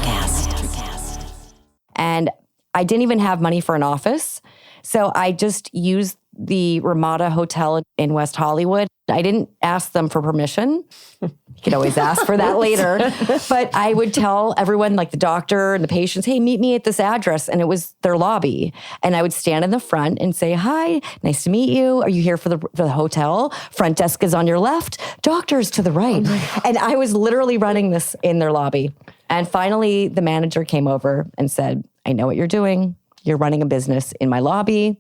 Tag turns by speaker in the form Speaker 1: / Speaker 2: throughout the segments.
Speaker 1: ElectraCast. And I didn't even have money for an office. So I just used the Ramada Hotel in West Hollywood. I didn't ask them for permission. You could always ask for that later. But I would tell everyone, like the doctor and the patients, hey, meet me at this address. And it was their lobby. And I would stand in the front and say, hi, nice to meet you. Are you here for the hotel? Front desk is on your left. Doctor's to the right. And I was literally running this in their lobby. And finally, the manager came over and said, I know what you're doing. You're running a business in my lobby.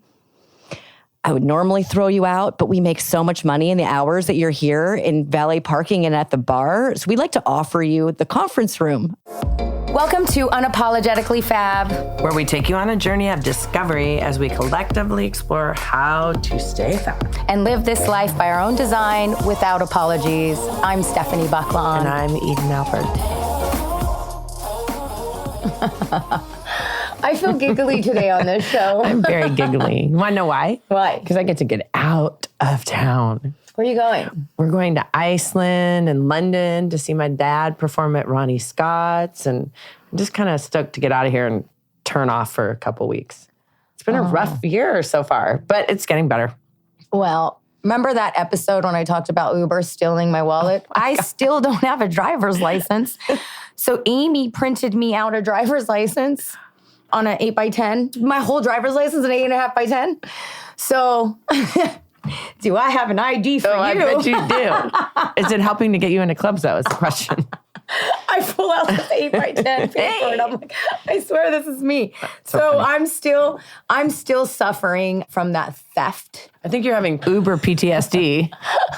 Speaker 1: I would normally throw you out, but we make so much money in the hours that you're here in valet parking and at the bar. So we'd like to offer you the conference room.
Speaker 2: Welcome to Unapologetically Fab,
Speaker 3: where we take you on a journey of discovery as we collectively explore how to stay fab.
Speaker 2: and live this life by our own design without apologies. I'm Stefany Baclaan.
Speaker 3: And I'm Eden Alpert.
Speaker 2: I feel giggly today on this show.
Speaker 3: I'm very giggly. You want to know why?
Speaker 2: Why?
Speaker 3: Because I get to get out of town.
Speaker 2: Where are you going?
Speaker 3: We're going to Iceland and London to see my dad perform at Ronnie Scott's. And I'm just kind of stoked to get out of here and turn off for a couple weeks. It's been a rough year so far, but it's getting better.
Speaker 2: Well, remember that episode when I talked about Uber stealing my wallet? I still don't have a driver's license. So Amy printed me out a driver's license on an 8x10. My whole driver's license is an 8.5x10. So do I have an ID for you?
Speaker 3: I bet you do. Is it helping to get you into clubs, though, is the question.
Speaker 2: I pull out this 8x10 paper and I'm like, I swear this is me. So I'm still suffering from that theft.
Speaker 3: I think you're having Uber PTSD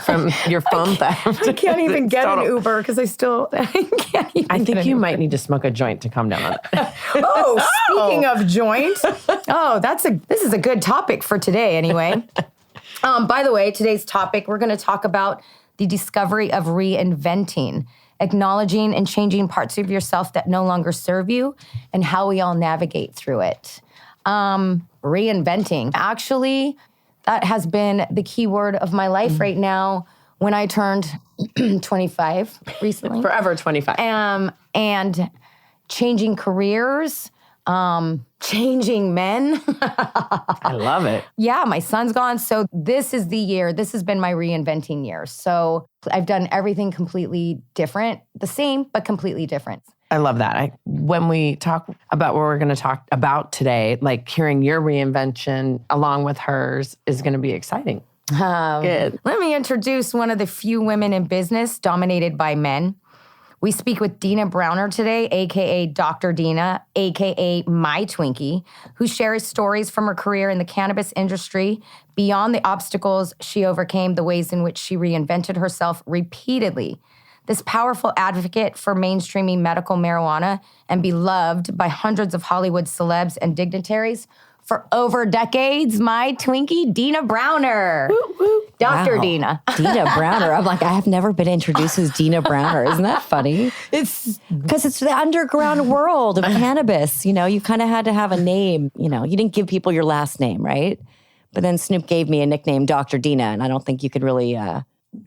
Speaker 3: from your phone theft.
Speaker 2: I can't even get an Uber because I can't even.
Speaker 3: I think you might need to smoke a joint to calm down on it.
Speaker 2: Oh, speaking of joint. Oh, this is a good topic for today anyway. By the way, today's topic, we're going to talk about the discovery of reinventing, acknowledging and changing parts of yourself that no longer serve you, and how we all navigate through it. Reinventing. Actually, that has been the key word of my life right now when I turned 25 recently.
Speaker 3: Forever 25.
Speaker 2: And changing careers, changing men.
Speaker 3: I love it.
Speaker 2: Yeah, my son's gone. So this is the year. This has been my reinventing year. So I've done everything completely different, the same, but completely different.
Speaker 3: I love that. When we talk about what we're going to talk about today, like hearing your reinvention along with hers is going to be exciting. Good.
Speaker 2: Let me introduce one of the few women in business dominated by men. We speak with Dina Browner today, a.k.a. Dr. Dina, a.k.a. My Twinkie, who shares stories from her career in the cannabis industry, beyond the obstacles she overcame, the ways in which she reinvented herself repeatedly. This powerful advocate for mainstreaming medical marijuana and beloved by hundreds of Hollywood celebs and dignitaries for over decades, my Twinkie, Dina Browner.
Speaker 3: Woo, woo.
Speaker 2: Dr.
Speaker 1: Wow.
Speaker 2: Dina.
Speaker 1: Dina Browner. I'm like, I have never been introduced as Dina Browner. Isn't that funny?
Speaker 2: It's
Speaker 1: Because it's the underground world of cannabis. You know, you kind of had to have a name. You know, you didn't give people your last name, right? But then Snoop gave me a nickname, Dr. Dina, and I don't think you could really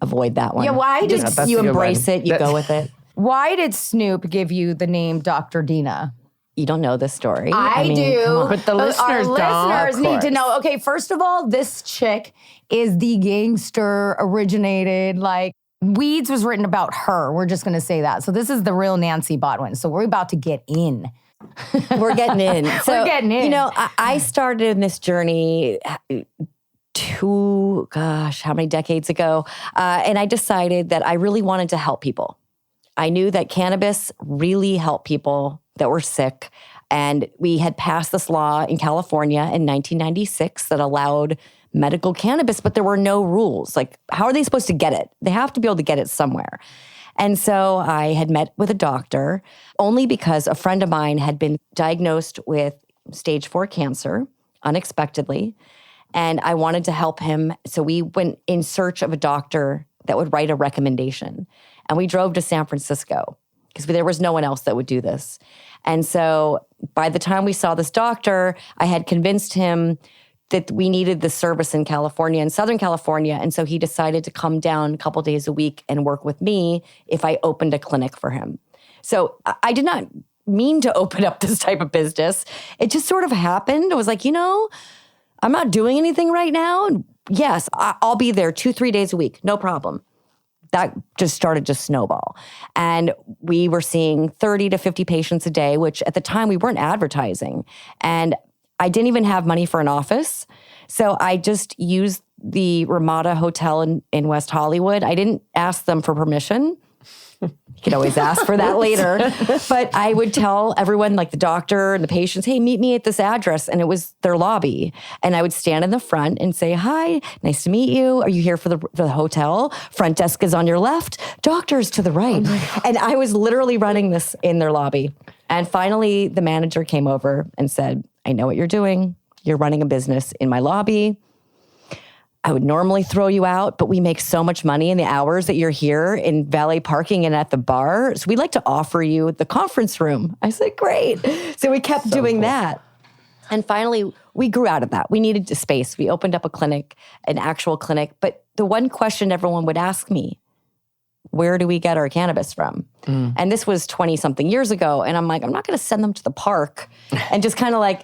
Speaker 1: avoid that one.
Speaker 2: Yeah, why did
Speaker 1: You embrace it, you go with it.
Speaker 2: Why did Snoop give you the name Dr. Dina?
Speaker 1: You don't know the story.
Speaker 2: I
Speaker 1: mean,
Speaker 2: do.
Speaker 1: come on.
Speaker 3: But the listeners
Speaker 2: Our
Speaker 3: don't,
Speaker 2: listeners
Speaker 3: of
Speaker 2: need to
Speaker 3: course.
Speaker 2: know. Okay, first of all, this chick is the gangster originated, like, Weeds was written about her. We're just going to say that. So this is the real Nancy Botwin. So we're about to get in.
Speaker 1: We're getting in. So,
Speaker 2: We're getting in.
Speaker 1: You know, I started in this journey how many decades ago? And I decided that I really wanted to help people. I knew that cannabis really helped people that were sick. And we had passed this law in California in 1996 that allowed medical cannabis, but there were no rules. Like, how are they supposed to get it? They have to be able to get it somewhere. And so I had met with a doctor only because a friend of mine had been diagnosed with stage 4 cancer unexpectedly. And I wanted to help him. So we went in search of a doctor that would write a recommendation. And we drove to San Francisco because there was no one else that would do this. And so by the time we saw this doctor, I had convinced him that we needed the service in California, in Southern California. And so he decided to come down a couple days a week and work with me if I opened a clinic for him. So I did not mean to open up this type of business. It just sort of happened. I was like, I'm not doing anything right now. And yes, I'll be there 2-3 days a week. No problem. That just started to snowball. And we were seeing 30 to 50 patients a day, which at the time we weren't advertising. And I didn't even have money for an office. So I just used the Ramada Hotel in West Hollywood. I didn't ask them for permission. You can always ask for that later. But I would tell everyone, like the doctor and the patients, hey, meet me at this address. And it was their lobby. And I would stand in the front and say, hi, nice to meet you. Are you here for the hotel? Front desk is on your left. Doctor's to the right. And I was literally running this in their lobby. And finally, the manager came over and said, I know what you're doing. You're running a business in my lobby. I would normally throw you out, but we make so much money in the hours that you're here in valet parking and at the bar. So we'd like to offer you the conference room. I said, great. So we kept doing that. And finally, we grew out of that. We needed space. We opened up a clinic, an actual clinic. But the one question everyone would ask me, where do we get our cannabis from? And this was 20-something years ago. And I'm like, I'm not going to send them to the park and just kind of like,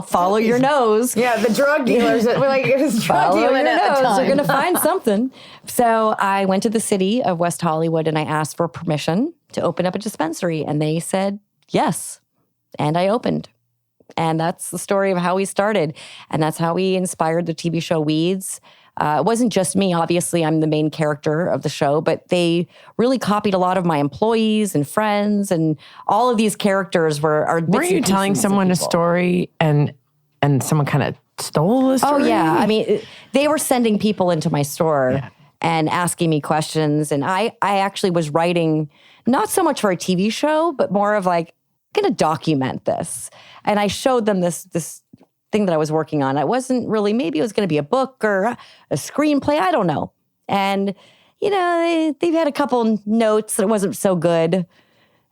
Speaker 1: follow your nose.
Speaker 2: Yeah, the drug dealers. We're like, it was drug
Speaker 1: Follow
Speaker 2: dealing
Speaker 1: your
Speaker 2: at the
Speaker 1: nose.
Speaker 2: time.
Speaker 1: You're going to find something. So I went to the city of West Hollywood and I asked for permission to open up a dispensary. And they said yes. And I opened. And that's the story of how we started. And that's how we inspired the TV show Weeds. It wasn't just me. Obviously, I'm the main character of the show, but they really copied a lot of my employees and friends, and all of these characters were.
Speaker 3: Were you telling someone a story and someone kind of stole the story?
Speaker 1: Oh yeah, I mean, they were sending people into my store and asking me questions, and I actually was writing not so much for a TV show, but more of like, I'm going to document this, and I showed them this thing that I was working on. I wasn't really, maybe it was going to be a book or a screenplay. I don't know. And, they've had a couple notes that it wasn't so good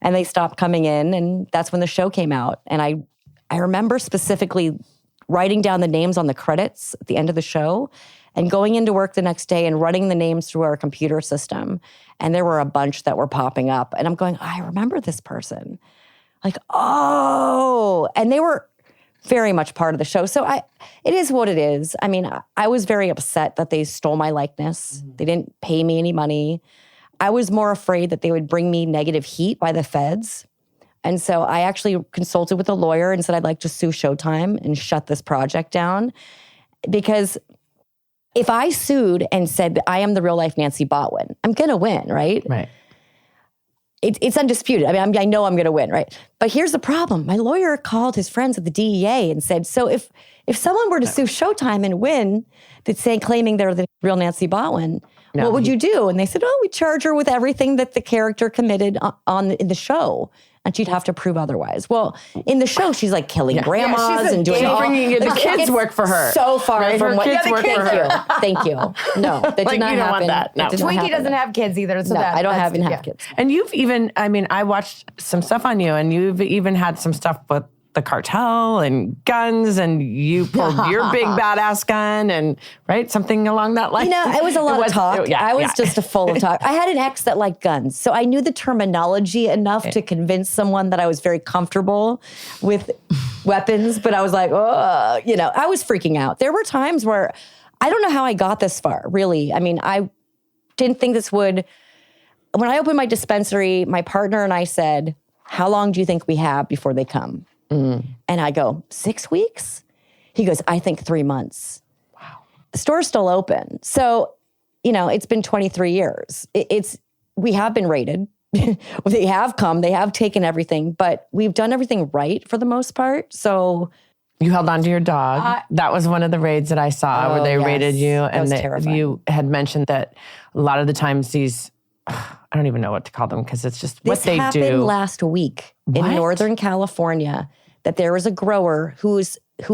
Speaker 1: and they stopped coming in. And that's when the show came out. And I remember specifically writing down the names on the credits at the end of the show and going into work the next day and running the names through our computer system. And there were a bunch that were popping up. And I'm going, I remember this person. Like, oh, and they were very much part of the show. So it is what it is. I mean, I was very upset that they stole my likeness. They didn't pay me any money. I was more afraid that they would bring me negative heat by the feds. And so I actually consulted with a lawyer and said, I'd like to sue Showtime and shut this project down. Because if I sued and said that I am the real life Nancy Botwin, I'm going to win, right?
Speaker 3: Right.
Speaker 1: It's undisputed. I mean, I know I'm going to win, right? But here's the problem. My lawyer called his friends at the DEA and said, so if someone were to sue Showtime and win, claiming they're the real Nancy Botwin, what would you do? And they said, we charge her with everything that the character committed in the show. And she'd have to prove otherwise. Well, in the show, she's like killing grandmas and doing all.
Speaker 3: The kids work for her.
Speaker 1: So far from what. Thank you. No, that did not happen.
Speaker 3: Want that. No.
Speaker 2: Twinkie doesn't have kids either. So
Speaker 1: no, I don't have kids.
Speaker 3: And you've even, I watched some stuff on you, and you've even had some stuff with the cartel and guns, and you pulled your big badass gun, and something along that line.
Speaker 1: It was a lot of talk. I was just a full of talk. I had an ex that liked guns, so I knew the terminology enough to convince someone that I was very comfortable with weapons. But I was like, I was freaking out. There were times where I don't know how I got this far. Really, I mean, I didn't think this would. When I opened my dispensary, my partner and I said, "How long do you think we have before they come?" And I go, 6 weeks? He goes, I think 3 months. Wow. The store's still open. So, it's been 23 years. We have been raided. They have come, they have taken everything, but we've done everything right for the most part. So
Speaker 3: you held on to your dog. That was one of the raids that I saw where they raided you. And you had mentioned that a lot of the times these, I don't even know what to call them because it's just what they do.
Speaker 1: This happened last week in Northern California, that there was a grower who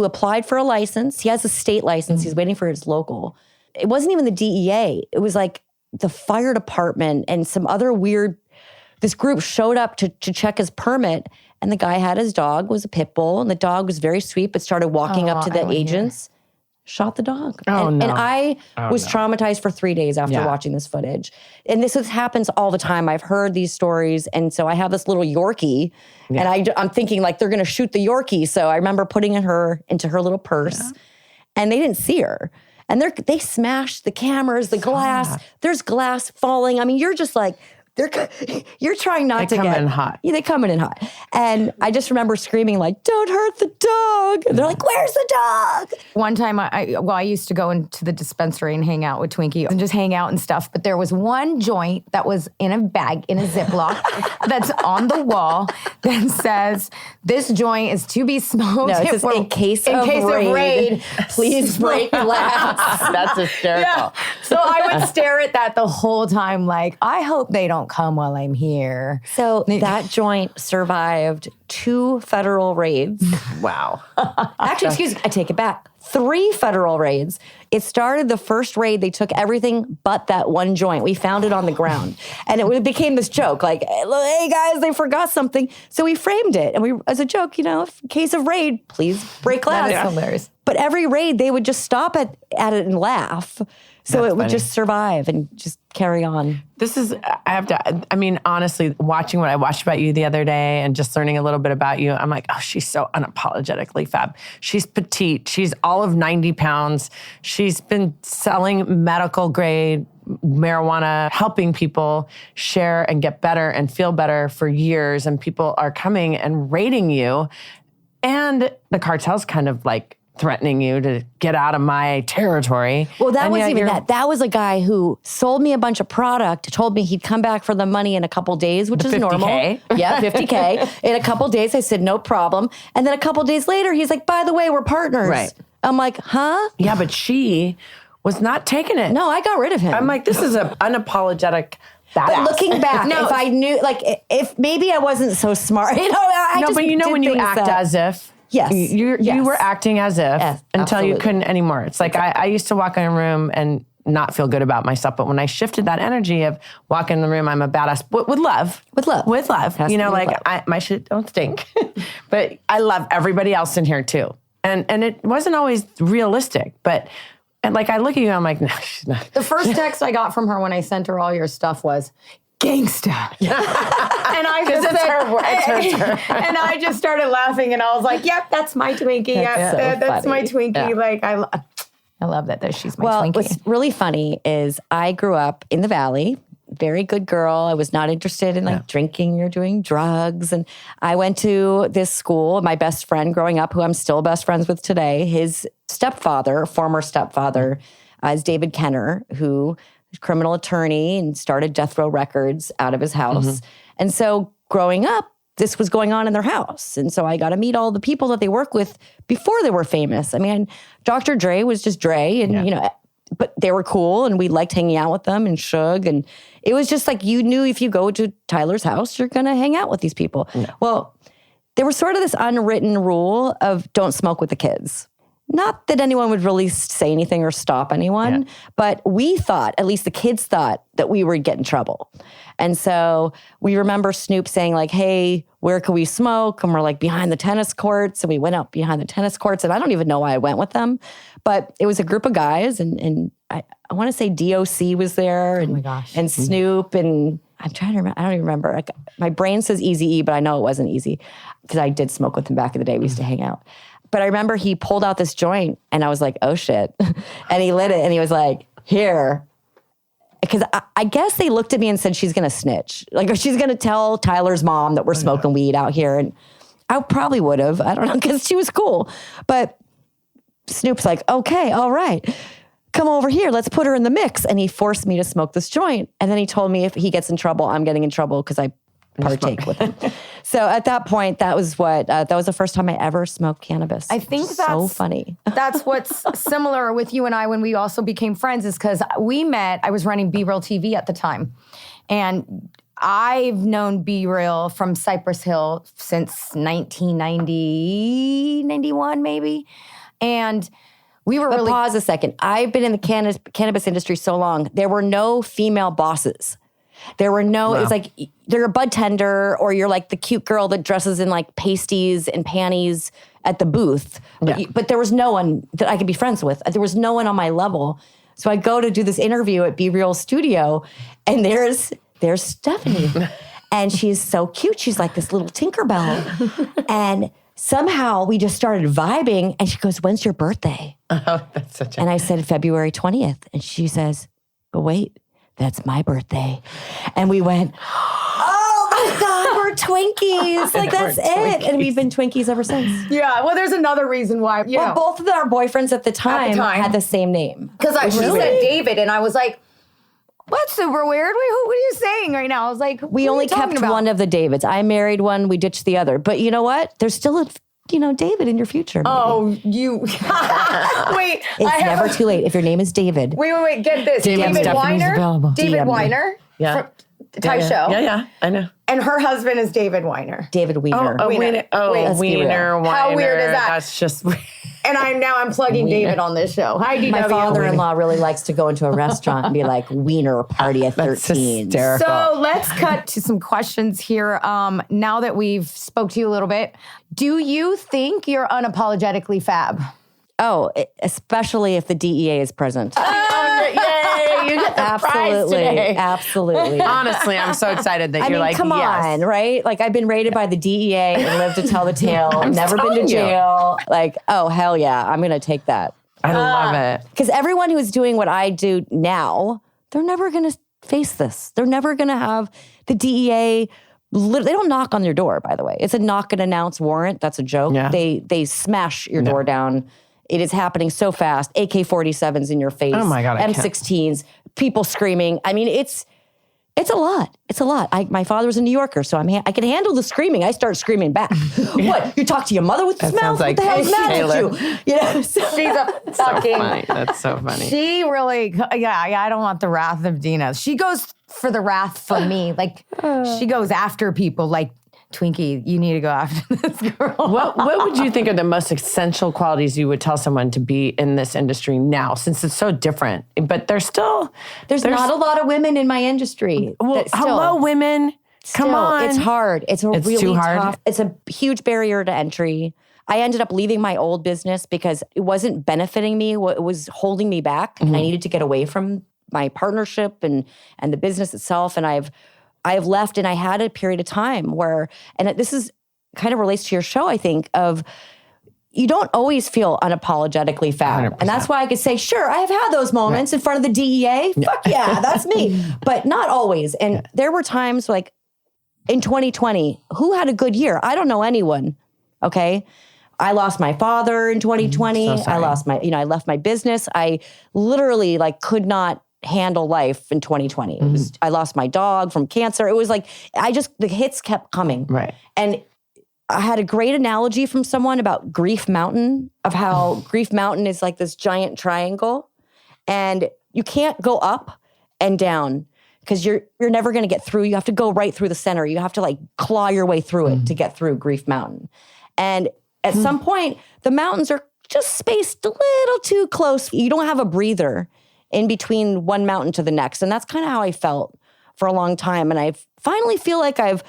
Speaker 1: applied for a license. He has a state license. He's waiting for his local. It wasn't even the DEA. It was like the fire department and some other this group showed up to check his permit. And the guy had his dog, was a pit bull. And the dog was very sweet, but started walking up to the agents shot the dog.
Speaker 3: Oh,
Speaker 1: and,
Speaker 3: no.
Speaker 1: and I was
Speaker 3: no.
Speaker 1: traumatized for 3 days after
Speaker 3: Yeah.
Speaker 1: watching this footage. And happens all the time. I've heard these stories. And so I have this little Yorkie and I'm thinking like they're going to shoot the Yorkie. So I remember putting her into her little purse and they didn't see her. And they smashed the cameras, the glass. There's glass falling. I mean, you're just like, you're trying not to
Speaker 3: They come in hot.
Speaker 1: Yeah, they come in hot. And I just remember screaming like, don't hurt the dog. And they're like, where's the dog?
Speaker 2: One time, I used to go into the dispensary and hang out with Twinkie and just hang out and stuff. But there was one joint that was in a bag, in a Ziploc, that's on the wall that says, this joint is to be smoked.
Speaker 1: No, it says, in case of raid, please break glass.
Speaker 3: That's hysterical.
Speaker 2: Yeah. So I would stare at that the whole time like, I hope they don't come while I'm here.
Speaker 1: So that joint survived 2 federal raids.
Speaker 3: Wow.
Speaker 1: Actually, excuse me, I take it back. 3 federal raids. It started the first raid. They took everything but that one joint. We found it on the ground. And it became this joke like, hey guys, they forgot something. So we framed it. And we, as a joke, in case of raid, please break glass.
Speaker 2: That is hilarious.
Speaker 1: But every raid, they would just stop at it and laugh. So
Speaker 3: That's
Speaker 1: it would
Speaker 3: funny.
Speaker 1: just survive and just carry on.
Speaker 3: Honestly, watching what I watched about you the other day and just learning a little bit about you, I'm like, oh, she's so unapologetically fab. She's petite. She's all of 90 pounds. She's been selling medical grade marijuana, helping people share and get better and feel better for years. And people are coming and raiding you. And the cartel's kind of like threatening you to get out of my territory.
Speaker 1: Well, that
Speaker 3: And
Speaker 1: wasn't
Speaker 3: yet
Speaker 1: even
Speaker 3: you're-
Speaker 1: that. That was a guy who sold me a bunch of product, told me he'd come back for the money in a couple days, which is
Speaker 3: 50K?
Speaker 1: normal. Yeah, 50K. In a couple days, I said, no problem. And then a couple days later, he's like, by the way, we're partners.
Speaker 3: Right.
Speaker 1: I'm like, huh?
Speaker 3: Yeah, but she was not taking it.
Speaker 1: No, I got rid of him.
Speaker 3: I'm like, this is an unapologetic badass.
Speaker 1: but looking back, if I knew, like, if maybe I wasn't so smart, I
Speaker 3: no,
Speaker 1: just
Speaker 3: but
Speaker 1: did
Speaker 3: when you
Speaker 1: things
Speaker 3: act
Speaker 1: that-
Speaker 3: as if.
Speaker 1: Yes.
Speaker 3: You
Speaker 1: Yes.
Speaker 3: were acting as if
Speaker 1: Yes,
Speaker 3: until you
Speaker 1: absolutely.
Speaker 3: couldn't anymore. It's like I used to walk in a room and not feel good about myself. But when I shifted that energy of walking in the room, I'm a badass with love.
Speaker 1: With love.
Speaker 3: With love.
Speaker 1: Has to be with love.
Speaker 3: My shit don't stink. But I love everybody else in here too. And it wasn't always realistic. But and like I look at you, I'm like, no, she's not.
Speaker 2: The first text I got from her when I sent her all your stuff was, gangsta. And I just
Speaker 3: it's
Speaker 2: said,
Speaker 3: her.
Speaker 2: and I just started laughing and I was like, yep, that's my Twinkie.
Speaker 1: That's so
Speaker 2: That's my
Speaker 1: funny.
Speaker 2: Twinkie.
Speaker 1: Yeah.
Speaker 2: Like I love that she's my
Speaker 1: Well,
Speaker 2: Twinkie.
Speaker 1: what's really funny is I grew up in the Valley, very good girl. I was not interested in like drinking or doing drugs. And I went to this school. My best friend growing up, who I'm still best friends with today, his former stepfather, is David Kenner, who was a criminal attorney and started Death Row Records out of his house. And so growing up, this was going on in their house. And so I got to meet all the people that they work with before they were famous. I mean, Dr. Dre was just Dre and, but they were cool and we liked hanging out with them and Suge. And it was just like, you knew if you go to Tyler's house, you're going to hang out with these people. Well, there was sort of this unwritten rule of don't smoke with the kids. Not that anyone would really say anything or stop anyone, but we thought, at least the kids thought, that we would get in trouble. And so we remember Snoop saying like, hey, where can we smoke? And we're like behind the tennis courts. And we went out behind the tennis courts. And I don't even know why I went with them, but it was a group of guys. And I want to say DOC was there and,
Speaker 2: my gosh.
Speaker 1: and Snoop. And I'm trying to remember, I don't even remember. Like, my brain says Eazy-E, but I know it wasn't Easy because I did smoke with him back in the day. We used to hang out. But I remember he pulled out this joint and I was like, oh shit. And he lit it and he was like, here. Because I guess they looked at me and said, she's going to snitch. Like, she's going to tell Tyler's mom that we're smoking weed out here. And I probably would have. I don't know, because she was cool. But Snoop's like, okay, all right. Come over here. Let's put her in the mix. And he forced me to smoke this joint. And then he told me if he gets in trouble, I'm getting in trouble because I partake with him. So at that point, that was the first time I ever smoked cannabis.
Speaker 2: I think
Speaker 1: so
Speaker 2: that's
Speaker 1: funny.
Speaker 2: That's what's similar with you and I when we also became friends is because we met, I was running B-Real TV at the time. And I've known B-Real from Cypress Hill since 1990, 91 maybe. And we were
Speaker 1: But
Speaker 2: really...
Speaker 1: pause a second. I've been in the cannabis industry so long. There were no female bosses. There were no, it's like you're a bud tender or you're like the cute girl that dresses in like pasties and panties at the booth. But there was no one that I could be friends with. There was no one on my level. So I go to do this interview at Be Real Studio and there's Stefany. And she's so cute. She's like this little Tinkerbell. And somehow we just started vibing and she goes, "When's your birthday?"
Speaker 3: Oh, that's such a...
Speaker 1: And I said, February 20th. And she says, "But wait, that's my birthday." And we went, "Oh my God, we're Twinkies." Like, that's it. And we've been Twinkies ever since.
Speaker 2: Yeah, well, there's another reason why.
Speaker 1: Well, both of our boyfriends at the time had the same name.
Speaker 2: Because she said David, and I was like, "What's super weird? Wait, what are you saying right now?" I was like,
Speaker 1: we only kept one of the Davids. I married one, we ditched the other. But you know what? There's still a David in your future. Maybe.
Speaker 2: Oh, you. Wait.
Speaker 1: It's never too late. If your name is David.
Speaker 2: Wait. Get this. David Weiner. David Weiner.
Speaker 3: Yeah.
Speaker 2: Thai show.
Speaker 3: Yeah, I know.
Speaker 2: And her husband is David Weiner.
Speaker 1: David Weiner.
Speaker 3: Wiener. Weiner.
Speaker 2: How weird is that?
Speaker 3: That's just weird.
Speaker 2: And I'm plugging David on this show. Hi, DW.
Speaker 1: My father-in-law really likes to go into a restaurant and be like, "Wiener party at 13.
Speaker 3: Hysterical.
Speaker 2: So let's cut to some questions here. Now that we've spoke to you a little bit, do you think you're unapologetically fab?
Speaker 1: Oh, especially if the DEA is present.
Speaker 3: Yay, you get the prize today.
Speaker 1: Absolutely.
Speaker 3: Honestly, I'm so excited that you're like,
Speaker 1: come on, right? Like, I've been raided by the DEA and lived to tell the tale. I've never been to jail. Like, oh, hell yeah, I'm going to take that.
Speaker 3: I love it.
Speaker 1: Because everyone who's doing what I do now, they're never going to face this. They're never going to have the DEA. They don't knock on your door, by the way. It's a knock and announce warrant. That's a joke.
Speaker 3: Yeah.
Speaker 1: They smash your door down. It is happening so fast. AK-47s in your face.
Speaker 3: Oh my God,
Speaker 1: M16s, people screaming. I mean, it's a lot. It's a lot. My father was a New Yorker, so I can handle the screaming. I start screaming back. What? You talk to your mother with this mouth?
Speaker 3: Like
Speaker 1: what the hell is mad at you?
Speaker 2: She's a fucking...
Speaker 3: Funny. That's so funny.
Speaker 2: She really... Yeah, I don't want the wrath of Dina. She goes for the wrath for me. Like, she goes after people like, "Twinkie, you need to go after this girl."
Speaker 3: What would you think are the most essential qualities you would tell someone to be in this industry now, since it's so different? But there's not
Speaker 1: a lot of women in my industry.
Speaker 3: Well, hello, women. Come on.
Speaker 1: It's hard. It's really
Speaker 3: too hard.
Speaker 1: tough. It's a huge barrier to entry. I ended up leaving my old business because it wasn't benefiting me. It was holding me back. And I needed to get away from my partnership and the business itself. And I've left, and I had a period of time where, and this is kind of relates to your show, I think, of you don't always feel unapologetically fab.
Speaker 3: 100%.
Speaker 1: And that's why I could say, sure, I have had those moments in front of the DEA. Fuck yeah, that's me. But not always. And there were times like in 2020, who had a good year? I don't know anyone, okay? I lost my father in 2020.
Speaker 3: So sorry.
Speaker 1: I lost I left my business. I literally could not handle life in 2020. I lost my dog from cancer. It was like, the hits kept coming.
Speaker 3: Right.
Speaker 1: And I had a great analogy from someone about Grief Mountain, of how Grief Mountain is like this giant triangle and you can't go up and down because you're never going to get through. You have to go right through the center. You have to claw your way through it to get through Grief Mountain. And at some point, the mountains are just spaced a little too close. You don't have a breather in between one mountain to the next. And that's kind of how I felt for a long time. And I finally feel like I've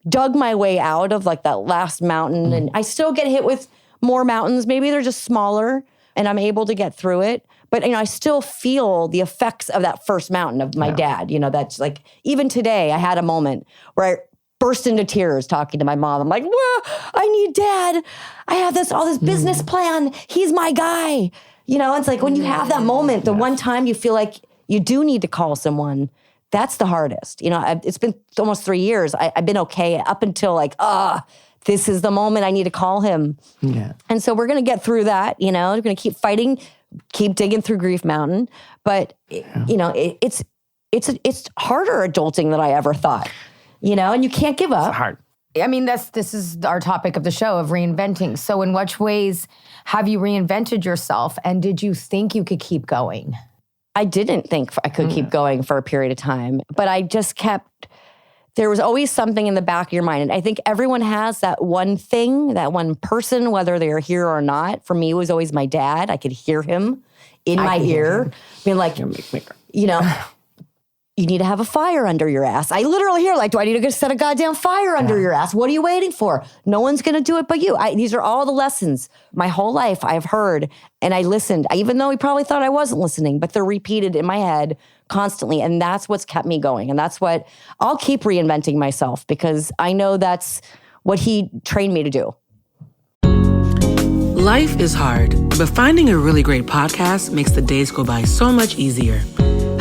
Speaker 1: dug my way out of that last mountain. And I still get hit with more mountains. Maybe they're just smaller and I'm able to get through it. But, I still feel the effects of that first mountain of my dad. That's even today I had a moment where I burst into tears talking to my mom. I'm like, "Whoa, I need Dad. I have all this business plan. He's my guy." It's like when you have that moment, the one time you feel like you do need to call someone, that's the hardest. It's been almost 3 years. I've been okay up until this is the moment I need to call him.
Speaker 3: Yeah.
Speaker 1: And so we're going to get through that. We're going to keep fighting, keep digging through Grief Mountain. But, it's harder adulting than I ever thought, and you can't give up.
Speaker 3: It's hard.
Speaker 2: I mean, this is our topic of the show, of reinventing. So in which ways have you reinvented yourself, and did you think you could keep going?
Speaker 1: I didn't think I could keep going for a period of time, but I just there was always something in the back of your mind. And I think everyone has that one thing, that one person, whether they're here or not. For me, it was always my dad. I could hear him in my ear. I mean, you need to have a fire under your ass. I literally hear like, do I need to set a goddamn fire under your ass? What are you waiting for? No one's going to do it but you. These are all the lessons my whole life I've heard and I listened, even though he probably thought I wasn't listening, but they're repeated in my head constantly. And that's what's kept me going. And that's what I'll keep reinventing myself because I know that's what he trained me to do.
Speaker 4: Life is hard, but finding a really great podcast makes the days go by so much easier.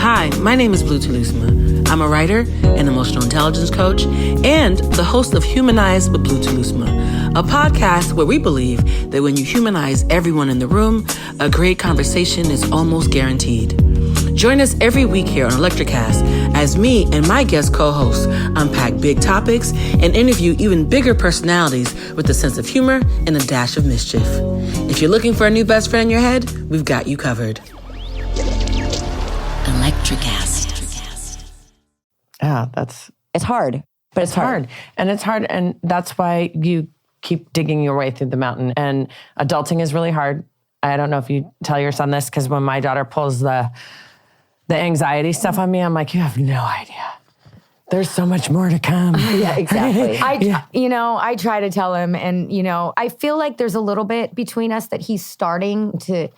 Speaker 4: Hi, my name is Blue Telusma. I'm a writer, an emotional intelligence coach, and the host of Humanize with Blue Telusma, a podcast where we believe that when you humanize everyone in the room, a great conversation is almost guaranteed. Join us every week here on ElectraCast as me and my guest co-hosts unpack big topics and interview even bigger personalities with a sense of humor and a dash of mischief. If you're looking for a new best friend in your head, we've got you covered. ElectraCast.
Speaker 3: Yeah,
Speaker 1: it's hard, but it's hard.
Speaker 3: And it's hard. And that's why you keep digging your way through the mountain. And adulting is really hard. I don't know if you tell your son this, because when my daughter pulls the anxiety stuff on me, I'm like, you have no idea. There's so much more to come.
Speaker 1: Yeah, exactly.
Speaker 2: I try to tell him, and, I feel like there's a little bit between us that he's starting to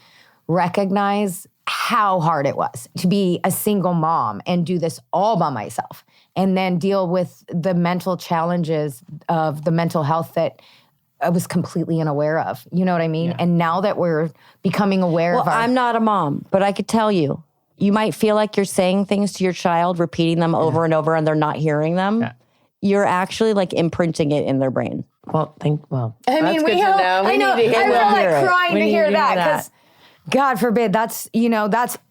Speaker 2: recognize how hard it was to be a single mom and do this all by myself and then deal with the mental challenges of the mental health that I was completely unaware of. You know what I mean? Yeah. And now that we're becoming aware of
Speaker 1: I'm not a mom, but I could tell you, you might feel like you're saying things to your child, repeating them over and over, and they're not hearing them. Yeah. You're actually like imprinting it in their brain.
Speaker 3: Well,
Speaker 2: I mean,
Speaker 3: that's good to know.
Speaker 2: I know. I'm like crying to hear that because, God forbid, that's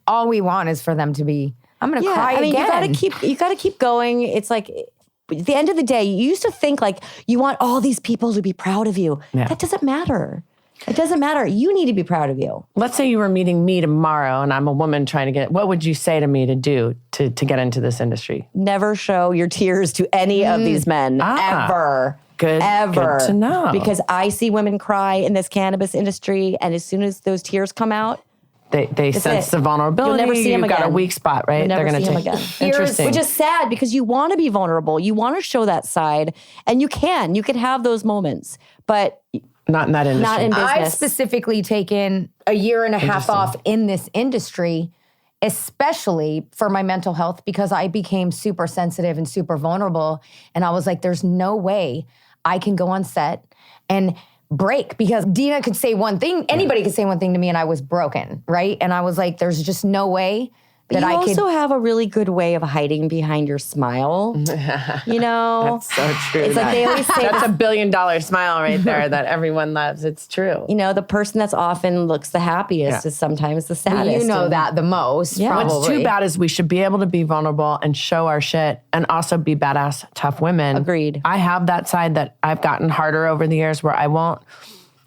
Speaker 2: all we want is for them to be. I'm gonna cry again.
Speaker 1: You gotta keep going. It's like at the end of the day, you used to think like you want all these people to be proud of you. Yeah. That doesn't matter. It doesn't matter. You need to be proud of you.
Speaker 3: Let's say you were meeting me tomorrow and I'm a woman trying to what would you say to me to do to get into this industry?
Speaker 1: Never show your tears to any of these men, ever.
Speaker 3: Good to know.
Speaker 1: Because I see women cry in this cannabis industry, and as soon as those tears come out,
Speaker 3: they sense the vulnerability.
Speaker 1: You'll never see him again.
Speaker 3: You've got a weak spot, right?
Speaker 1: You'll never see him again.
Speaker 3: Interesting.
Speaker 1: Which is sad because you want to be vulnerable. You want to show that side, and you can. You can have those moments, but
Speaker 3: not in that industry.
Speaker 1: Not in business.
Speaker 2: I've specifically taken a year and a half off in this industry, especially for my mental health, because I became super sensitive and super vulnerable. And I was like, there's no way I can go on set and break, because Dina could say one thing, anybody could say one thing to me and I was broken, right? And I was like, there's just no way that I could.
Speaker 1: You also have a really good way of hiding behind your smile.
Speaker 3: That's so true.
Speaker 1: It's like they always say
Speaker 3: that's $1 billion smile right there that everyone loves. It's true.
Speaker 1: The person that's often looks the happiest is sometimes the saddest.
Speaker 2: You know that the most, probably.
Speaker 3: What's too bad is we should be able to be vulnerable and show our shit and also be badass, tough women.
Speaker 1: Agreed.
Speaker 3: I have that side that I've gotten harder over the years where I won't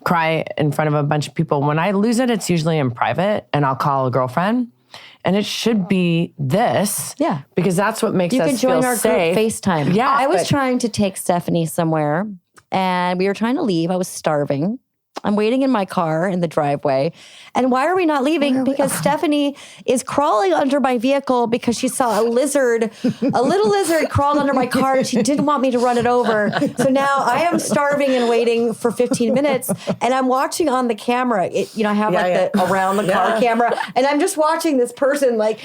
Speaker 3: cry in front of a bunch of people. When I lose it, it's usually in private and I'll call a girlfriend. And it should be this. Yeah. Because that's what makes us feel safe.
Speaker 1: You can join our group FaceTime.
Speaker 3: Yeah.
Speaker 1: I was trying to take Stefany somewhere and we were trying to leave. I was starving. I'm waiting in my car in the driveway. And why are we not leaving? Because Stefany is crawling under my vehicle because she saw a lizard, a little lizard crawled under my car and she didn't want me to run it over. So now I am starving and waiting for 15 minutes and I'm watching on the camera. I have the around the car camera and I'm just watching this person I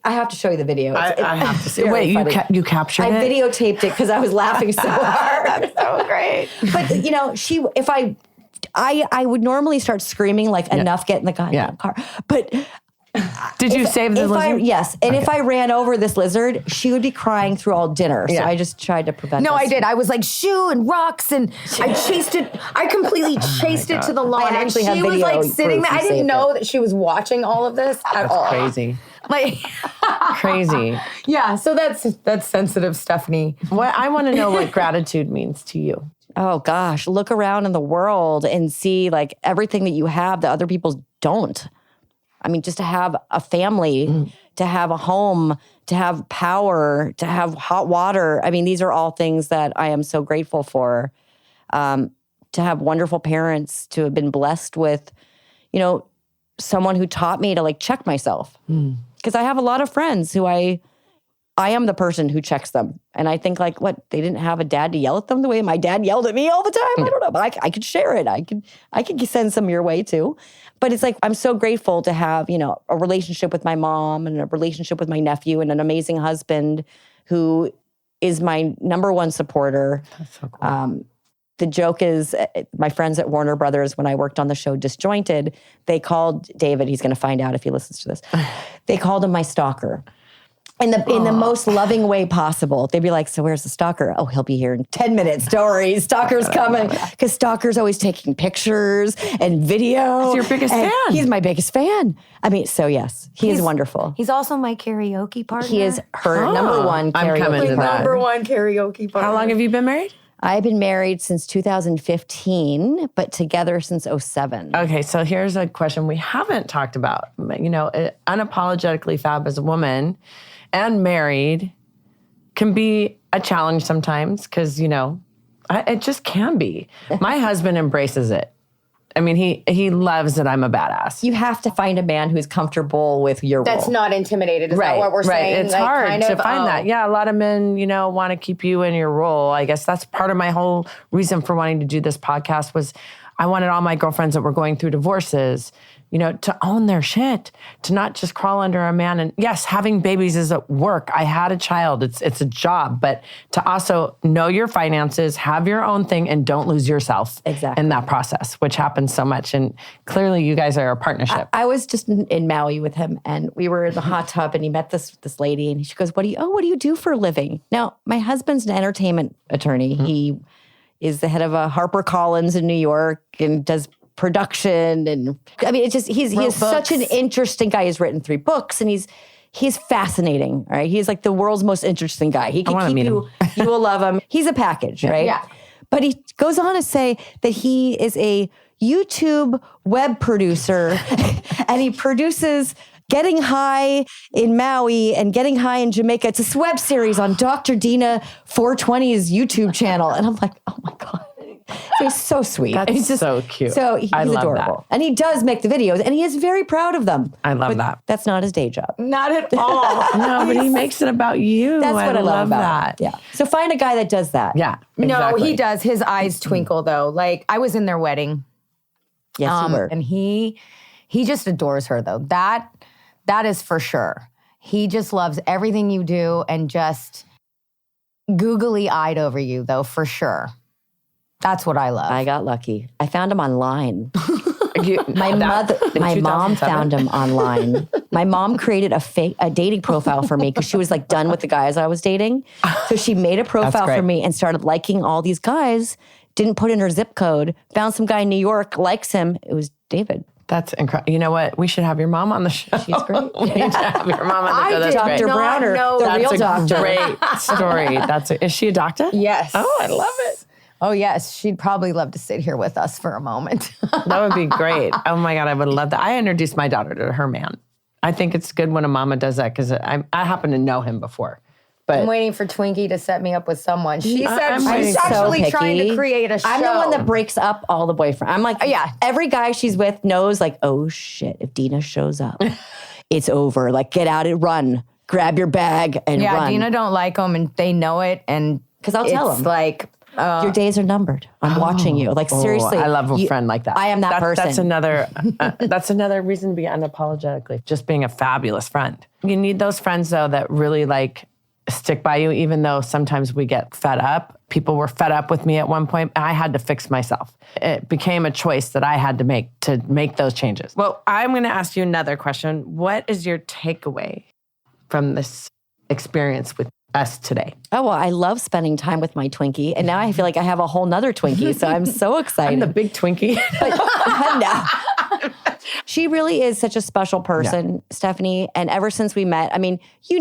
Speaker 1: have to show you the video.
Speaker 3: I have to see it. Wait, you captured it?
Speaker 1: I videotaped it because I was laughing so hard.
Speaker 3: That's so great.
Speaker 1: But, I would normally start screaming enough, get in the goddamn car. But
Speaker 3: did you save the lizard?
Speaker 1: Yes. And if I ran over this lizard, she would be crying through all dinner. So I just tried to prevent
Speaker 2: No,
Speaker 1: this.
Speaker 2: I did. I was like, shoe and rocks, and I chased it. I completely chased it to the lawn.
Speaker 1: I actually
Speaker 2: and she
Speaker 1: have
Speaker 2: was
Speaker 1: video
Speaker 2: sitting there. I didn't know that she was watching all of this at all.
Speaker 3: Crazy. Crazy.
Speaker 2: Yeah, so that's sensitive, Stefany.
Speaker 3: I want to know what gratitude means to you.
Speaker 1: Oh gosh, look around in the world and see everything that you have that other people don't. I mean, just to have a family, to have a home, to have power, to have hot water. I mean, these are all things that I am so grateful for. To have wonderful parents, to have been blessed with, someone who taught me to check myself. Because I have a lot of friends who I I am the person who checks them. And I think like, what, they didn't have a dad to yell at them the way my dad yelled at me all the time? I don't know, but I could share it. I could send some your way too. But it's like, I'm so grateful to have, you know, a relationship with my mom and a relationship with my nephew and an amazing husband who is my number one supporter.
Speaker 3: That's so cool.
Speaker 1: The joke is my friends at Warner Brothers, when I worked on the show Disjointed, they called David, he's going to find out if he listens to this, they called him my stalker. In the most loving way possible. They'd be like, so where's the stalker? Oh, he'll be here in 10 minutes. Don't worry, stalker's coming. Because stalker's always taking pictures and video.
Speaker 3: He's your biggest fan.
Speaker 1: He's my biggest fan. I mean, so yes, he is wonderful.
Speaker 2: He's also my karaoke partner.
Speaker 1: He is her number one karaoke
Speaker 3: I'm coming to that.
Speaker 2: number one karaoke partner.
Speaker 3: How long have you been married?
Speaker 1: I've been married since 2015, but together since 2007.
Speaker 3: Okay, so here's a question we haven't talked about. You know, unapologetically fab as a woman and married can be a challenge sometimes because, you know, it just can be. My husband embraces it. I mean, he loves that I'm a badass.
Speaker 1: You have to find a man who's comfortable with your
Speaker 2: That's
Speaker 1: role.
Speaker 2: not intimidated. Is that what we're saying?
Speaker 3: It's
Speaker 2: Like,
Speaker 3: hard
Speaker 2: kind
Speaker 3: to
Speaker 2: of,
Speaker 3: find that. Yeah, a lot of men, you know, want to keep you in your role. I guess that's part of my whole reason for wanting to do this podcast was I wanted all my girlfriends that were going through divorces, you know, to own their shit, to not just crawl under a man. And yes, having babies is at work. I had a child. It's a job, but to also know your finances, have your own thing, and don't lose yourself in that process, which happens so much. And clearly you guys are a partnership.
Speaker 1: I was just in Maui with him, and we were in the hot tub, and he met this lady, and she goes, what do you do for a living? Now, my husband's an entertainment attorney. Mm-hmm. He is the head of a HarperCollins in New York and does production. And I mean, it's just, he is such an interesting guy. He's written 3 books, and he's fascinating, right? He's like the world's most interesting guy. He can keep you, you will love him. He's a package, right? Yeah. But he goes on to say that he is a YouTube web producer and he produces Getting High in Maui and Getting High in Jamaica. It's a web series on Dr. Dina 420's YouTube channel. And I'm like, oh my God. So he's so sweet.
Speaker 3: That's just so cute.
Speaker 1: So he's adorable. That. And he does make the videos, and he is very proud of them.
Speaker 3: I love that.
Speaker 1: That's not his day job.
Speaker 2: Not at all.
Speaker 3: No, but he makes it about you.
Speaker 1: That's what I love about
Speaker 3: that.
Speaker 1: Yeah. So find a guy that does that.
Speaker 3: Yeah. Exactly.
Speaker 2: No, he does. His eyes twinkle though. Like I was in their wedding.
Speaker 1: Yes, you were.
Speaker 2: And he just adores her though. That is for sure. He just loves everything you do and just googly-eyed over you though, for sure. That's what I love.
Speaker 1: I got lucky. I found him online. My mom found him online. My mom created a dating profile for me because she was like done with the guys I was dating. So she made a profile for me and started liking all these guys. Didn't put in her zip code. Found some guy in New York, likes him. It was David.
Speaker 3: That's incredible. You know what? We should have your mom on the show.
Speaker 1: She's great.
Speaker 3: We need to have your mom on the show. That's
Speaker 1: Dr. Browner, the real doctor.
Speaker 3: Great story. Is she a doctor?
Speaker 2: Yes.
Speaker 3: Oh, I love it.
Speaker 2: Oh, yes. She'd probably love to sit here with us for a moment.
Speaker 3: That would be great. Oh, my God. I would love that. I introduced my daughter to her man. I think it's good when a mama does that because I happen to know him before. But
Speaker 2: I'm waiting for Twinkie to set me up with someone. She said she's
Speaker 1: so
Speaker 2: actually
Speaker 1: picky.
Speaker 2: trying to create a show.
Speaker 1: I'm the one that breaks up all the boyfriends. I'm like, every guy she's with knows like, oh, shit, if Dina shows up, it's over. Like, get out and run. Grab your bag and run.
Speaker 2: Yeah, Dina don't like them and they know it. And
Speaker 1: because I'll tell them.
Speaker 2: Like,
Speaker 1: your days are numbered. I'm watching you. Like, seriously.
Speaker 3: I love a friend like that.
Speaker 1: I am that person.
Speaker 3: That's another reason to be unapologetically just being a fabulous friend. You need those friends, though, that really like stick by you, even though sometimes we get fed up. People were fed up with me at one point. I had to fix myself. It became a choice that I had to make those changes. Well, I'm going to ask you another question. What is your takeaway from this experience with us today?
Speaker 1: Oh, well, I love spending time with my Twinkie. And now I feel like I have a whole nother Twinkie. So I'm so excited.
Speaker 3: I'm the big Twinkie.
Speaker 1: But no. She really is such a special person, Stefany. And ever since we met, I mean, you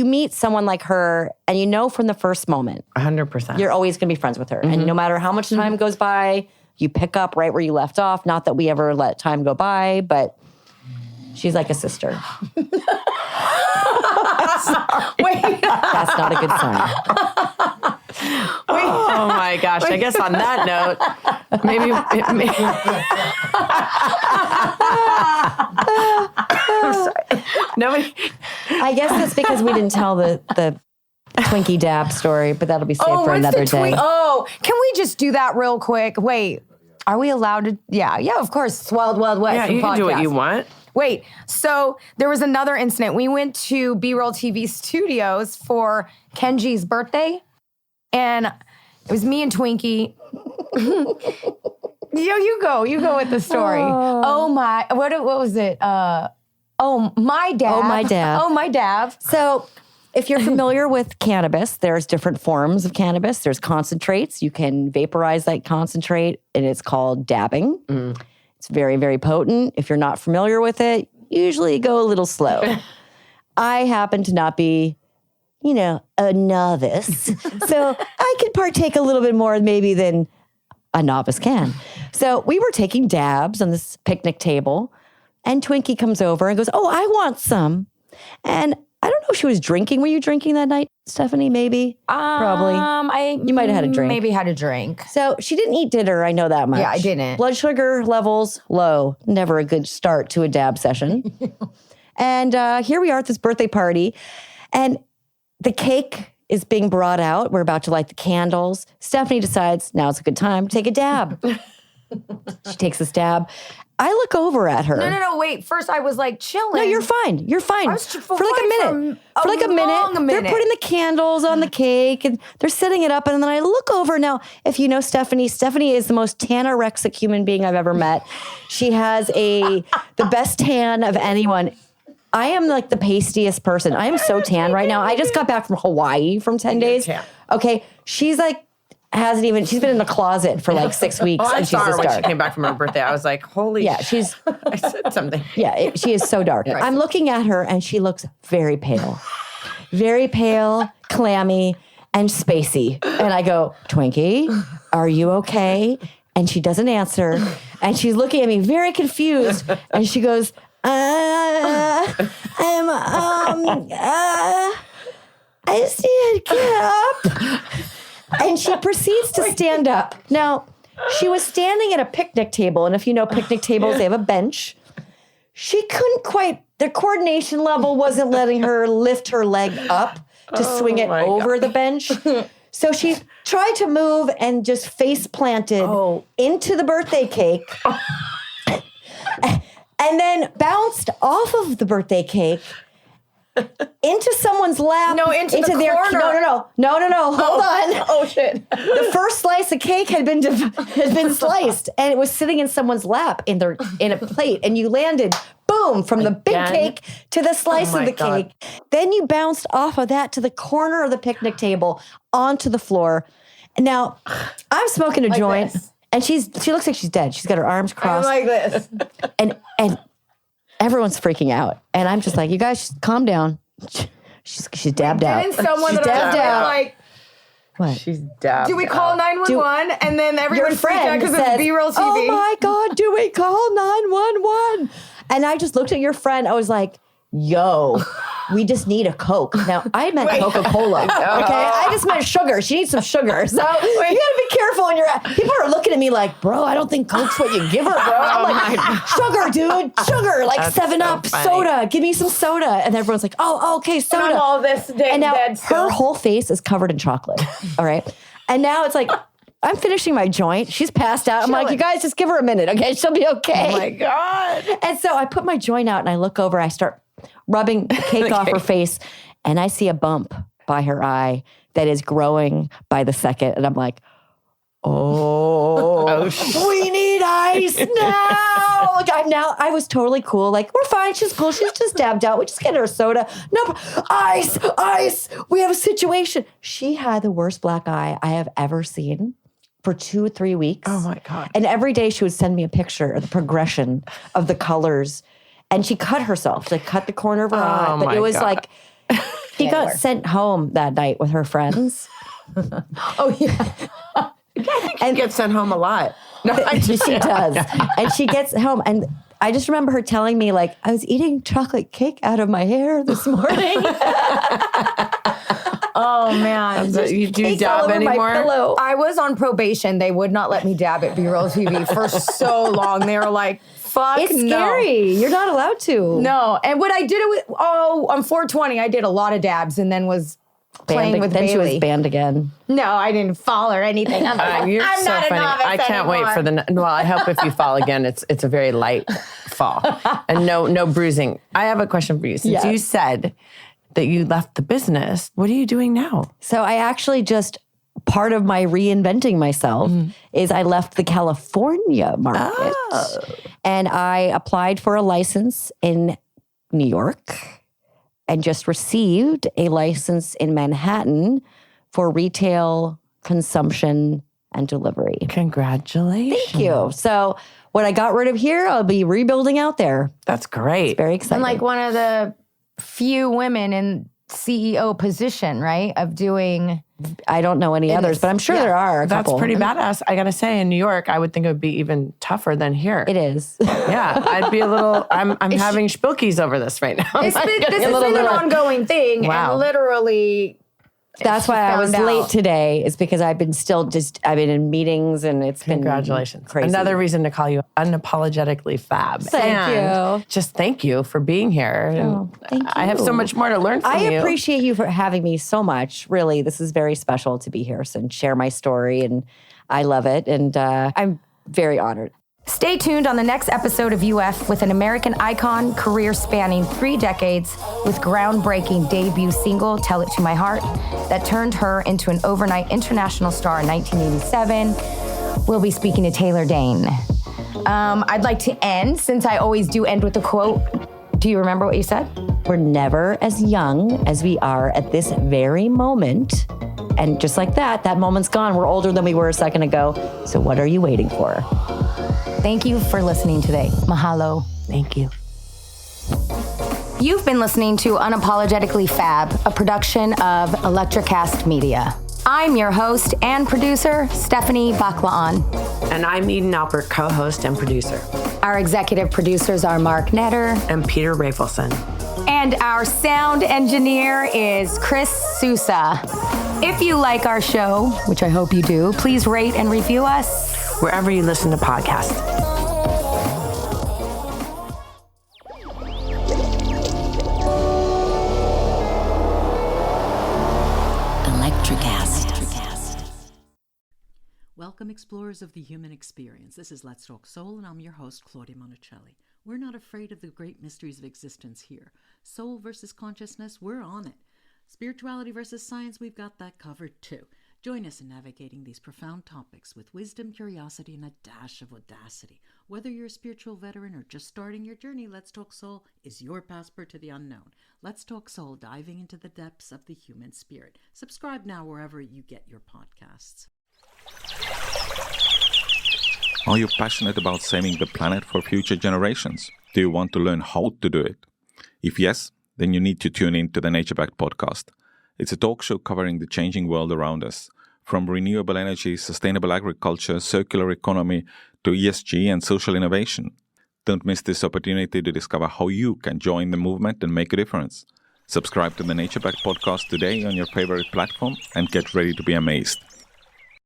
Speaker 1: meet someone like her and you know from the first moment.
Speaker 3: 100%.
Speaker 1: You're always going to be friends with her. Mm-hmm. And no matter how much time goes by, you pick up right where you left off. Not that we ever let time go by, but she's like a sister.
Speaker 2: Wait.
Speaker 1: That's not a good sign.
Speaker 3: Oh my gosh. I guess on that note, maybe I'm sorry.
Speaker 1: I guess that's because we didn't tell the Twinkie dab story, but that'll be saved for another day.
Speaker 2: Can we just do that real quick? Wait, are we allowed to? Yeah, of course. Wild West.
Speaker 3: Yeah, you can do what you want.
Speaker 2: Wait, so there was another incident. We went to B-Roll TV Studios for Kenji's birthday, and it was me and Twinkie. You go with the story. Oh my, what was it? My dab.
Speaker 1: So if you're familiar with cannabis, there's different forms of cannabis. There's concentrates. You can vaporize that concentrate, and it's called dabbing. It's very, very potent. If you're not familiar with it, usually go a little slow. I happen to not be, a novice. So I could partake a little bit more maybe than a novice can. So we were taking dabs on this picnic table, and Twinkie comes over and goes, "Oh, I want some." And I don't know if she was drinking. Were you drinking that night, Stefany? Maybe? Probably. You might have had a drink.
Speaker 2: Maybe had a drink.
Speaker 1: So she didn't eat dinner. I know that much.
Speaker 2: Yeah, I didn't.
Speaker 1: Blood sugar levels low. Never a good start to a dab session. And here we are at this birthday party. And the cake is being brought out. We're about to light the candles. Stefany decides now it's a good time to take a dab. She takes this dab. I look over at her.
Speaker 2: No, wait. First, I was like chilling.
Speaker 1: No, you're fine. You're fine.
Speaker 2: I was
Speaker 1: for like a minute. For like a minute. They're putting the candles on the cake and they're setting it up. And then I look over. Now, if you know Stefany is the most tanorexic human being I've ever met. She has the best tan of anyone. I am like the pastiest person. I am so tan right now. I just got back from Hawaii from 10 days. Okay. She's like, she's been in the closet for like 6 weeks.
Speaker 3: I
Speaker 1: and
Speaker 3: saw
Speaker 1: she's
Speaker 3: her
Speaker 1: this
Speaker 3: when
Speaker 1: dark.
Speaker 3: she came back from her birthday. I was like, holy shit. I said something.
Speaker 1: Yeah, she is so dark. I'm looking at her and she looks very pale. Very pale, clammy, and spacey. And I go, "Twinkie, are you okay?" And she doesn't answer. And she's looking at me very confused. And she goes, I just need to get up. And she proceeds to stand up. Now, she was standing at a picnic table. And if you know picnic tables, they have a bench. She couldn't quite, the coordination level wasn't letting her lift her leg up to swing it over the bench. So she tried to move and just face planted into the birthday cake. And then bounced off of the birthday cake into someone's lap.
Speaker 2: No, into the
Speaker 1: their
Speaker 2: corner.
Speaker 1: No. Hold on.
Speaker 2: Oh shit!
Speaker 1: The first slice of cake had been sliced, and it was sitting in someone's lap in a plate, and you landed, boom, from the big cake to the slice of the cake. Then you bounced off of that to the corner of the picnic table onto the floor. And now I'm smoking a joint.
Speaker 2: This.
Speaker 1: And she looks like she's dead. She's got her arms crossed.
Speaker 2: I'm like this.
Speaker 1: And everyone's freaking out. And I'm just like, you guys, just calm down. She's dabbed out.
Speaker 2: Didn't someone
Speaker 1: She's dabbed out.
Speaker 2: Like,
Speaker 1: what?
Speaker 3: She's dabbed.
Speaker 2: do we call 911? And then everyone
Speaker 1: Your
Speaker 2: freaked out
Speaker 1: friend
Speaker 2: because
Speaker 1: says,
Speaker 2: it's B-roll TV.
Speaker 1: "Oh my God, do we call 911?" And I just looked at your friend. I was like, "Yo, we just need a Coke." Now, I meant Coca-Cola. Okay? I just meant sugar. She needs some sugar. So you gotta be careful when people are looking at me like, "Bro, I don't think Coke's what you give her, bro." I'm like, "Sugar, dude. Sugar. Like 7-Up, soda. Give me some soda." And everyone's like, "Oh, okay, soda."
Speaker 2: And I'm all this
Speaker 1: and now
Speaker 2: dead
Speaker 1: her whole face is covered in chocolate. All right. And now it's like, I'm finishing my joint. She's passed out. I'm like, "You guys just give her a minute, okay? She'll be okay."
Speaker 3: Oh my God.
Speaker 1: And so I put my joint out and I look over. I start rubbing the cake off her face, and I see a bump by her eye that is growing by the second. And I'm like, we need ice now. Like I was totally cool. Like, we're fine. She's cool. She's just dabbed out. We just get her a soda. No, ice. We have a situation. She had the worst black eye I have ever seen for 2 or 3 weeks.
Speaker 3: Oh my God.
Speaker 1: And every day she would send me a picture of the progression of the colors. And she cut herself. She cut the corner of her eye. But it was like, she got sent home that night with her friends.
Speaker 2: Oh, yeah.
Speaker 3: And gets sent home a lot. No,
Speaker 1: she does. And she gets home. And I just remember her telling me, like, "I was eating chocolate cake out of my hair this morning."
Speaker 2: Oh, man.
Speaker 3: You do
Speaker 1: Cakes all
Speaker 3: dab
Speaker 1: over my
Speaker 3: anymore?
Speaker 1: pillow.
Speaker 2: I was on probation. They would not let me dab at B-Roll TV for so long. They were like, fuck
Speaker 1: It's
Speaker 2: no.
Speaker 1: scary. You're not allowed to.
Speaker 2: No. And when I did it with, on 420, I did a lot of dabs and then was playing with
Speaker 1: then
Speaker 2: Bailey.
Speaker 1: she was banned again.
Speaker 2: No, I didn't fall or anything.
Speaker 3: You're
Speaker 2: I'm
Speaker 3: so
Speaker 2: not a
Speaker 3: funny.
Speaker 2: novice
Speaker 3: I can't wait
Speaker 2: anymore.
Speaker 3: for well, I hope if you fall again, it's a very light fall and no bruising. I have a question for you. Since you said that you left the business, what are you doing now?
Speaker 1: So I actually just, part of my reinventing myself is I left the California market and I applied for a license in New York and just received a license in Manhattan for retail, consumption, and delivery.
Speaker 3: Congratulations.
Speaker 1: Thank you. So what I got rid of here, I'll be rebuilding out there.
Speaker 3: That's great.
Speaker 1: Very exciting.
Speaker 2: And like one of the few women in CEO position, right? Of doing.
Speaker 1: I don't know any others, but I'm sure there are a
Speaker 3: That's
Speaker 1: couple.
Speaker 3: pretty badass. I gotta say, in New York, I would think it would be even tougher than here.
Speaker 1: It is.
Speaker 3: Yeah, I'd be a little. I'm having spookies over this right now.
Speaker 2: This has been an ongoing thing.
Speaker 3: Wow.
Speaker 2: And literally.
Speaker 1: That's why I was
Speaker 2: found
Speaker 1: late
Speaker 2: out.
Speaker 1: today, is because I've been in meetings and it's been
Speaker 3: Congratulations.
Speaker 1: crazy.
Speaker 3: Another reason to call you unapologetically fab.
Speaker 1: Thank
Speaker 3: And
Speaker 1: you.
Speaker 3: Just thank you for being here. And
Speaker 1: thank
Speaker 3: I have so
Speaker 1: you.
Speaker 3: much more to learn from
Speaker 1: I
Speaker 3: you.
Speaker 1: appreciate you for having me so much. Really, this is very special to be here and share my story, and I love it, and I'm very honored.
Speaker 2: Stay tuned on the next episode of UF with an American icon, career spanning 3 decades, with groundbreaking debut single, Tell It to My Heart, that turned her into an overnight international star in 1987. We'll be speaking to Taylor Dane. I'd like to end, since I always do end with a quote. Do you remember what you said?
Speaker 1: We're never as young as we are at this very moment. And just like that moment's gone. We're older than we were a second ago. So what are you waiting for?
Speaker 2: Thank you for listening today. Mahalo.
Speaker 3: Thank you.
Speaker 2: You've been listening to Unapologetically Fab, a production of ElectraCast Media. I'm your host and producer, Stefany Baclaan.
Speaker 3: And I'm Eden Alpert, co-host and producer.
Speaker 2: Our executive producers are Mark Netter.
Speaker 3: And Peter Rafelson.
Speaker 2: And our sound engineer is Chris Sousa. If you like our show, which I hope you do, please rate and review us
Speaker 3: Wherever you listen to podcasts.
Speaker 1: ElectraCast.
Speaker 5: Welcome, explorers of the human experience. This is Let's Talk Soul, and I'm your host, Claudia Monticelli. We're not afraid of the great mysteries of existence here. Soul versus consciousness, we're on it. Spirituality versus science, we've got that covered too. Join us in navigating these profound topics with wisdom, curiosity, and a dash of audacity. Whether you're a spiritual veteran or just starting your journey, Let's Talk Soul is your passport to the unknown. Let's Talk Soul, diving into the depths of the human spirit. Subscribe now wherever you get your podcasts.
Speaker 6: Are you passionate about saving the planet for future generations? Do you want to learn how to do it? If yes, then you need to tune in to the Nature Backed podcast. It's a talk show covering the changing world around us, from renewable energy, sustainable agriculture, circular economy, to ESG and social innovation. Don't miss this opportunity to discover how you can join the movement and make a difference. Subscribe to the Nature Backed podcast today on your favorite platform and get ready to be amazed.